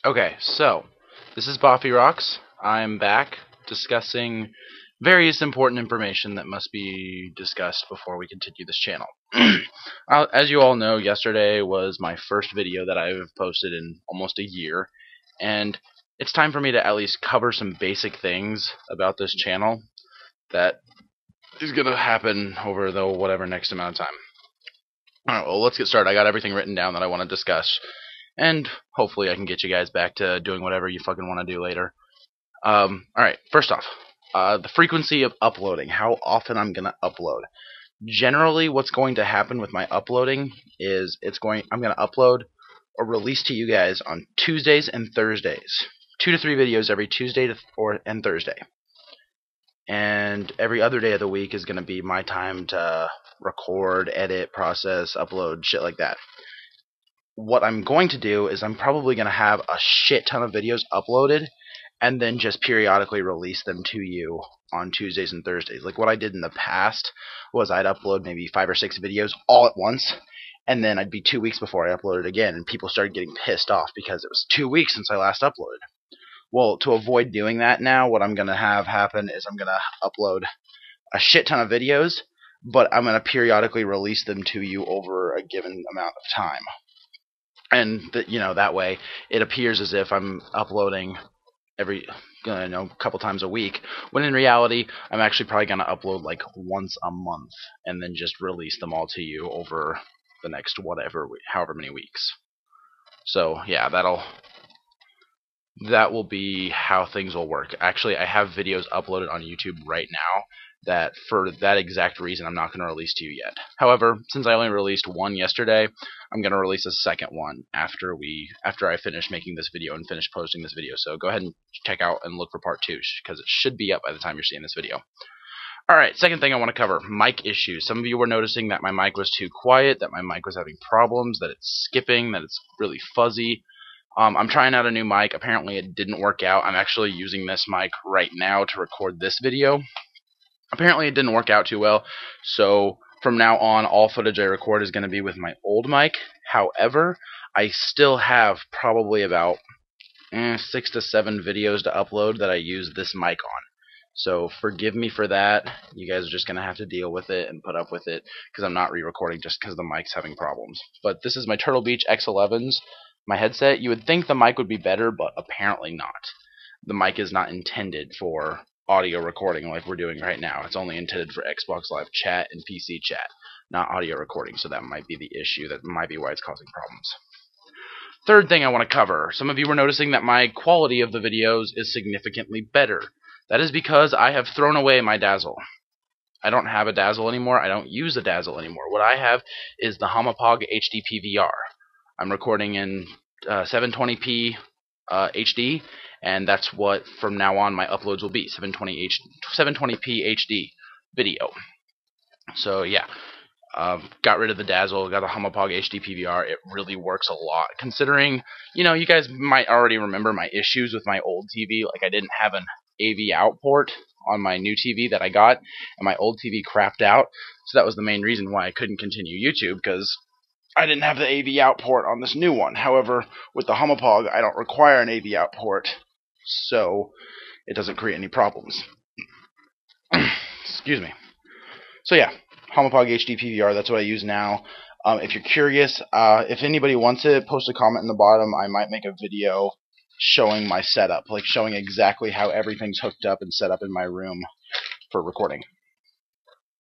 Okay, so this is Boffy Rocks. I'm back discussing various important information that must be discussed before we continue this channel. As you all know, yesterday was my first video that I've posted in almost a year, and it's time for me to at least cover some basic things about this channel that is going to happen over the whatever next amount of time. Alright, well, let's get started. I got everything written down that I want to discuss, and hopefully I can get you guys back to doing whatever you fucking want to do later. Alright, first off, the frequency of uploading, how often I'm going to upload. Generally, what's going to happen with my uploading is I'm going to upload or release to you guys on Tuesdays and Thursdays. 2 to 3 videos every Tuesday and Thursday. And every other day of the week is going to be my time to record, edit, process, upload, shit like that. What I'm going to do is I'm probably going to have a shit ton of videos uploaded and then just periodically release them to you on Tuesdays and Thursdays. Like what I did in the past was I'd upload maybe 5 or 6 videos all at once, and then I'd be 2 weeks before I uploaded again, and people started getting pissed off because it was 2 weeks since I last uploaded. Well, to avoid doing that now, what I'm going to have happen is I'm going to upload a shit ton of videos, but I'm going to periodically release them to you over a given amount of time. And that way it appears as if I'm uploading every couple times a week, when in reality I'm actually probably going to upload like once a month and then just release them all to you over the next however many weeks. So yeah, that will be how things will work. Actually, I have videos uploaded on YouTube right now that for that exact reason I'm not going to release to you yet. However, since I only released one yesterday, I'm going to release a second one after I finish making this video and finish posting this video. So go ahead and check out and look for part 2, because it should be up by the time you're seeing this video. Alright, second thing I want to cover, mic issues. Some of you were noticing that my mic was too quiet, that my mic was having problems, that it's skipping, that it's really fuzzy. I'm trying out a new mic. Apparently it didn't work out. I'm actually using this mic right now to record this video. Apparently it didn't work out too well, so from now on all footage I record is going to be with my old mic. However, I still have probably about 6 to 7 videos to upload that I use this mic on. So forgive me for that. You guys are just going to have to deal with it and put up with it, because I'm not re-recording just because the mic's having problems. But this is my Turtle Beach X11s. My headset. You would think the mic would be better, but apparently not. The mic is not intended for audio recording like we're doing right now. It's only intended for Xbox Live chat and PC chat, not audio recording, so that might be the issue. That might be why it's causing problems. Third thing I want to cover. Some of you were noticing that my quality of the videos is significantly better. That is because I have thrown away my Dazzle. I don't have a Dazzle anymore. I don't use a Dazzle anymore. What I have is the Homopog HD PVR. I'm recording in 720p HD, and that's what from now on my uploads will be, 720p HD video. So yeah, got rid of the Dazzle, got a Homopog HD PVR. It really works a lot, considering, you guys might already remember my issues with my old TV. Like, I didn't have an AV out port on my new TV that I got, and my old TV crapped out, so that was the main reason why I couldn't continue YouTube, because I didn't have the AV out port on this new one. However, with the Homopog, I don't require an AV out port, so it doesn't create any problems. Excuse me. So yeah, Homopog HD PVR, that's what I use now. If you're curious, if anybody wants it, post a comment in the bottom. I might make a video showing my setup, like showing exactly how everything's hooked up and set up in my room for recording.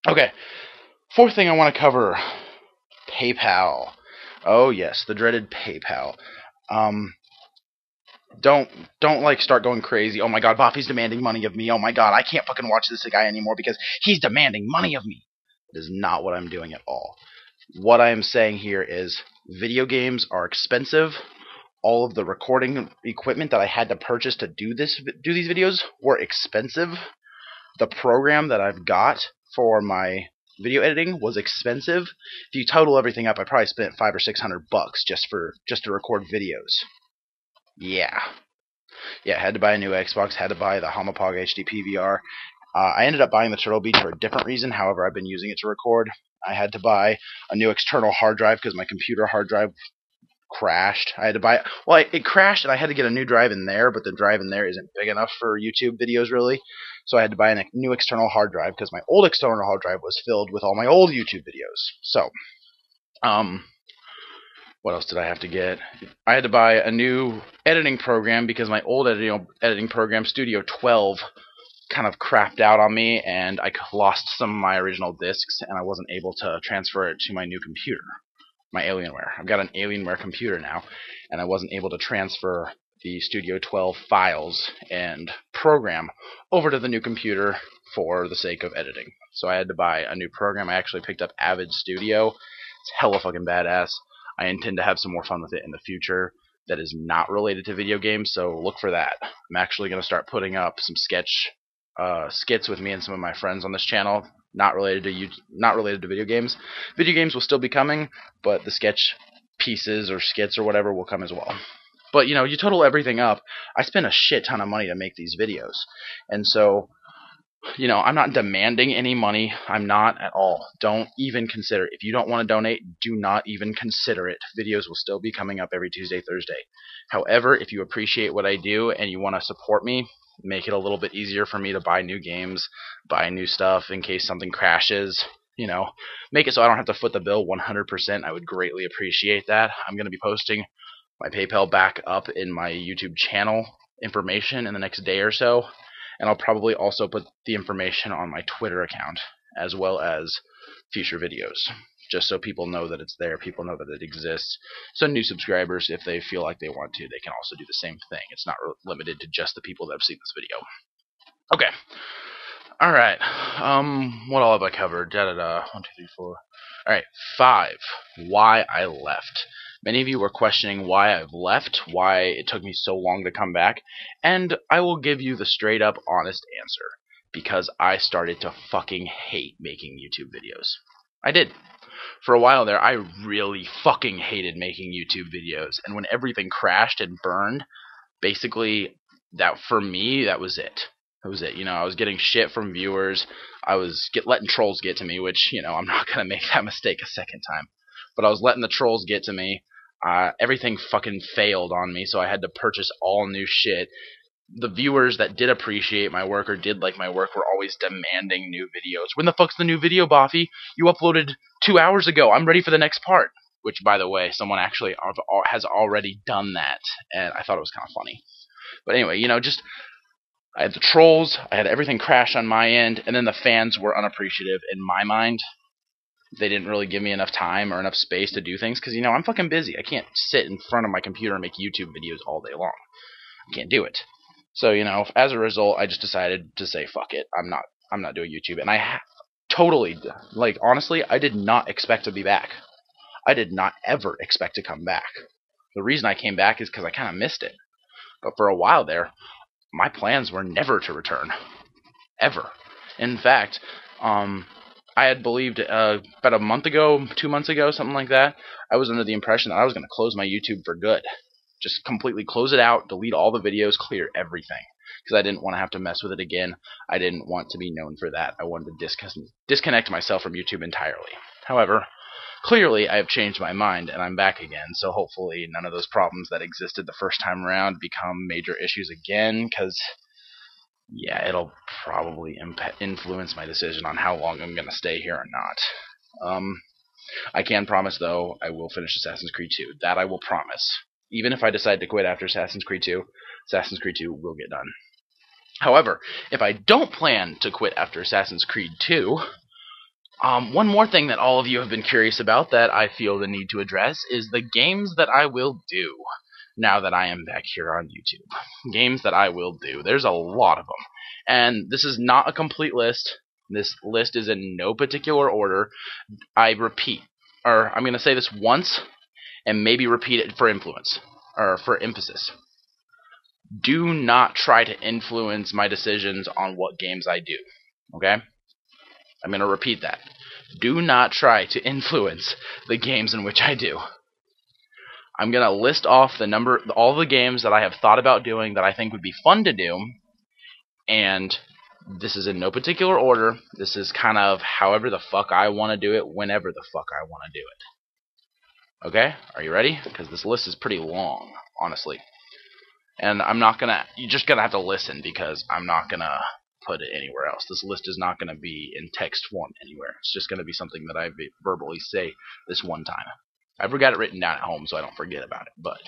Okay, fourth thing I want to cover, PayPal. Oh yes, the dreaded PayPal. Don't like start going crazy. Oh my god, Buffy's demanding money of me. Oh my god, I can't fucking watch this guy anymore because he's demanding money of me. That is not what I'm doing at all. What I am saying here is video games are expensive. All of the recording equipment that I had to purchase to do these videos were expensive. The program that I've got for my video editing was expensive. If you total everything up, I probably spent $500 or $600 just to record videos. Yeah, I had to buy a new Xbox, had to buy the Homopog HD PVR. I ended up buying the Turtle Beach for a different reason. However, I've been using it to record. I had to buy a new external hard drive because my computer hard drive crashed. I had to buy, well, it crashed and I had to get a new drive in there, but the drive in there isn't big enough for YouTube videos really. So I had to buy a new external hard drive because my old external hard drive was filled with all my old YouTube videos. So, what else did I have to get? I had to buy a new editing program because my old editing program, Studio 12, kind of crapped out on me, and I lost some of my original discs, and I wasn't able to transfer it to my new computer, my Alienware. I've got an Alienware computer now, and I wasn't able to transfer the Studio 12 files and program over to the new computer for the sake of editing. So I had to buy a new program. I actually picked up Avid Studio. It's hella fucking badass. I intend to have some more fun with it in the future that is not related to video games, so look for that. I'm actually going to start putting up some skits with me and some of my friends on this channel, not related to video games. Video games will still be coming, but the sketch pieces or skits or whatever will come as well. But you total everything up, I spent a shit ton of money to make these videos, and so I'm not demanding any money. I'm not at all. Don't even consider it. If you don't want to donate, do not even consider it. Videos will still be coming up every Tuesday, Thursday. However, if you appreciate what I do and you want to support me, make it a little bit easier for me to buy new games, buy new stuff in case something crashes. Make it so I don't have to foot the bill 100%. I would greatly appreciate that. I'm going to be posting my PayPal back up in my YouTube channel information in the next day or so. And I'll probably also put the information on my Twitter account, as well as future videos, just so people know that it's there, people know that it exists. So new subscribers, if they feel like they want to, they can also do the same thing. It's not limited to just the people that have seen this video. Okay. Alright. What all have I covered? 1, 2, 3, 4. Alright, 5. Why I left. Many of you were questioning why I've left, why it took me so long to come back, and I will give you the straight up honest answer. Because I started to fucking hate making YouTube videos. I did. For a while there, I really fucking hated making YouTube videos, and when everything crashed and burned, basically, for me, that was it. That was it. I was getting shit from viewers. I was letting trolls get to me, which, I'm not going to make that mistake a second time. But I was letting the trolls get to me. Everything fucking failed on me, so I had to purchase all new shit. The viewers that did appreciate my work or did like my work were always demanding new videos. When the fuck's the new video, Boffy? You uploaded 2 hours ago. I'm ready for the next part. Which, by the way, someone actually has already done that, and I thought it was kind of funny. But anyway, I had the trolls, I had everything crash on my end, and then the fans were unappreciative in my mind. They didn't really give me enough time or enough space to do things, because, I'm fucking busy. I can't sit in front of my computer and make YouTube videos all day long. I can't do it. So, as a result, I just decided to say, fuck it. I'm not doing YouTube. And I totally, honestly, I did not expect to be back. I did not ever expect to come back. The reason I came back is because I kind of missed it. But for a while there, my plans were never to return. Ever. In fact, I had believed about a month ago, 2 months ago, something like that, I was under the impression that I was going to close my YouTube for good. Just completely close it out, delete all the videos, clear everything. Because I didn't want to have to mess with it again. I didn't want to be known for that. I wanted to disconnect myself from YouTube entirely. However, clearly I have changed my mind and I'm back again, so hopefully none of those problems that existed the first time around become major issues again, because yeah, it'll probably influence my decision on how long I'm going to stay here or not. I can promise, though, I will finish Assassin's Creed 2. That I will promise. Even if I decide to quit after Assassin's Creed 2, Assassin's Creed 2 will get done. However, if I don't plan to quit after Assassin's Creed 2, one more thing that all of you have been curious about that I feel the need to address is the games that I will do now that I am back here on YouTube. Games that I will do. There's a lot of them. And this is not a complete list. This list is in no particular order. I repeat, or I'm going to say this once and maybe repeat it for influence, or for emphasis. Do not try to influence my decisions on what games I do. Okay? I'm going to repeat that. Do not try to influence the games in which I do. I'm going to list off all the games that I have thought about doing that I think would be fun to do, and this is in no particular order. This is kind of however the fuck I want to do it, whenever the fuck I want to do it. Okay, are you ready? Because this list is pretty long, honestly. And I'm not gonna, you're just gonna have to listen because I'm not gonna put it anywhere else. This list is not gonna be in text form anywhere. It's just gonna be something that I verbally say this one time. I've got it written down at home so I don't forget about it, but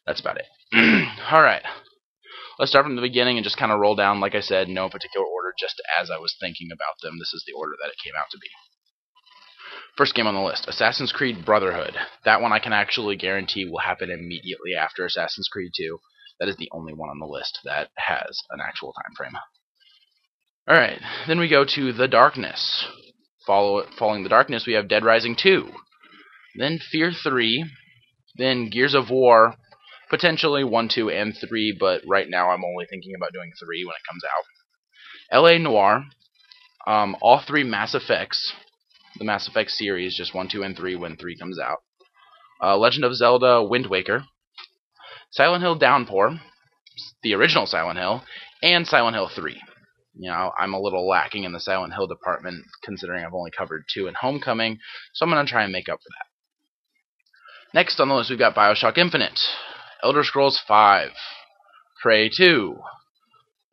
that's about it. Alright, let's start from the beginning and just kind of roll down, like I said, no particular order, just as I was thinking about them. This is the order that it came out to be. First game on the list, Assassin's Creed Brotherhood. That one I can actually guarantee will happen immediately after Assassin's Creed 2. That is the only one on the list that has an actual time frame. Alright, then we go to The Darkness. Following The Darkness, we have Dead Rising 2. Then Fear 3. Then Gears of War. Potentially 1, 2, and 3, but right now I'm only thinking about doing 3 when it comes out. L.A. Noire. All 3 Mass Effects. The Mass Effect series, just 1, 2, and 3 when 3 comes out. Legend of Zelda Wind Waker. Silent Hill Downpour, the original Silent Hill, and Silent Hill 3. You know, I'm a little lacking in the Silent Hill department, considering I've only covered 2 in Homecoming, so I'm going to try and make up for that. Next on the list, we've got Bioshock Infinite, Elder Scrolls V, Prey 2,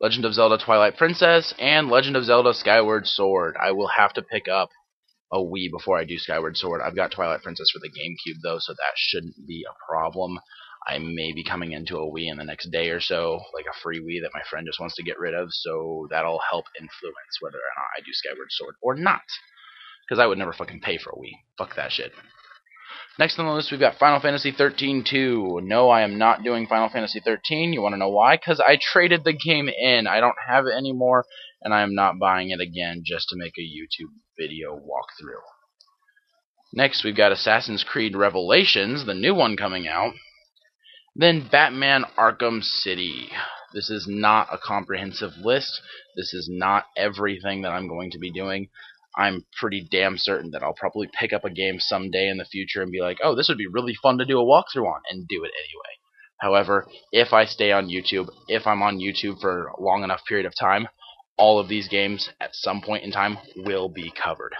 Legend of Zelda Twilight Princess, and Legend of Zelda Skyward Sword. I will have to pick up a Wii before I do Skyward Sword. I've got Twilight Princess for the GameCube, though, so that shouldn't be a problem. I may be coming into a Wii in the next day or so, like a free Wii that my friend just wants to get rid of, so that'll help influence whether or not I do Skyward Sword or not. Because I would never fucking pay for a Wii. Fuck that shit. Next on the list, we've got Final Fantasy 13-2. No, I am not doing Final Fantasy 13. You want to know why? Because I traded the game in. I don't have it anymore, and I am not buying it again just to make a YouTube video walkthrough. Next, we've got Assassin's Creed Revelations, the new one coming out. Then Batman Arkham City. This is not a comprehensive list. This is not everything that I'm going to be doing. I'm pretty damn certain that I'll probably pick up a game someday in the future and be like, oh, this would be really fun to do a walkthrough on, and do it anyway. However, if I stay on YouTube, if I'm on YouTube for a long enough period of time, all of these games at some point in time will be covered.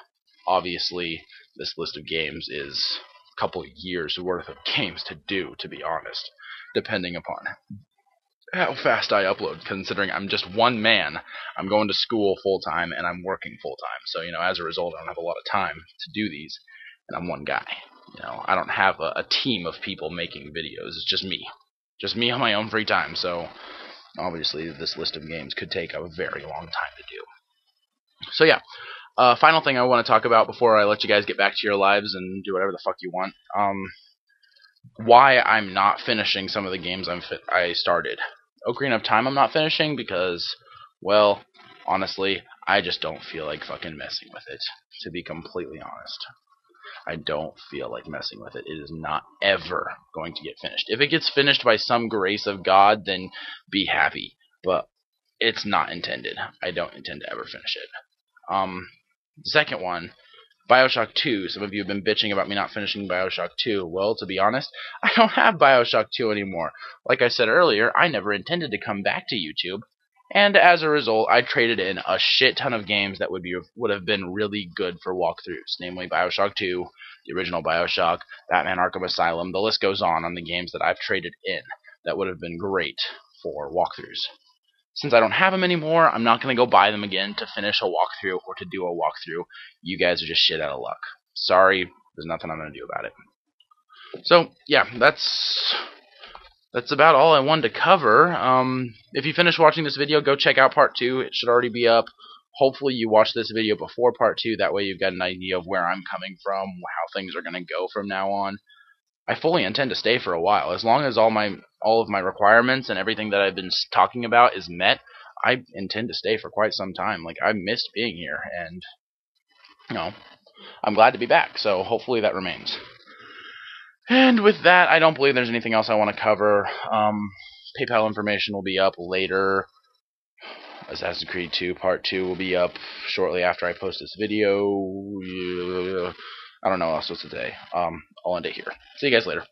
Obviously, this list of games is a couple of years worth of games to do, to be honest, depending upon how fast I upload, considering I'm just one man. I'm going to school full-time, and I'm working full-time. So, you know, as a result, I don't have a lot of time to do these, and I'm one guy. You know, I don't have a team of people making videos. It's just me. Just me on my own free time. So, obviously, this list of games could take a very long time to do. So, yeah. Final thing I want to talk about before I let you guys get back to your lives and do whatever the fuck you want. Why I'm not finishing some of the games I started. Ocarina of Time I'm not finishing because, well, honestly, I just don't feel like fucking messing with it, to be completely honest. I don't feel like messing with it. It is not ever going to get finished. If it gets finished by some grace of God, then be happy. But it's not intended. I don't intend to ever finish it. The second one, Bioshock 2. Some of you have been bitching about me not finishing Bioshock 2. Well, to be honest, I don't have Bioshock 2 anymore. Like I said earlier, I never intended to come back to YouTube, and as a result, I traded in a shit ton of games that would have been really good for walkthroughs, namely Bioshock 2, the original Bioshock, Batman Arkham Asylum. The list goes on the games that I've traded in that would have been great for walkthroughs. Since I don't have them anymore, I'm not going to go buy them again to finish a walkthrough or to do a walkthrough. You guys are just shit out of luck. Sorry, there's nothing I'm going to do about it. So, yeah, that's about all I wanted to cover. If you finish watching this video, go check out part 2. It should already be up. Hopefully you watch this video before part 2. That way you've got an idea of where I'm coming from, how things are going to go from now on. I fully intend to stay for a while. As long as all of my requirements and everything that I've been talking about is met, I intend to stay for quite some time. Like, I missed being here, and, you know, I'm glad to be back, so hopefully that remains. And with that, I don't believe there's anything else I want to cover. PayPal information will be up later. Assassin's Creed 2 Part 2 will be up shortly after I post this video. I don't know what else was today. I'll end it here. See you guys later.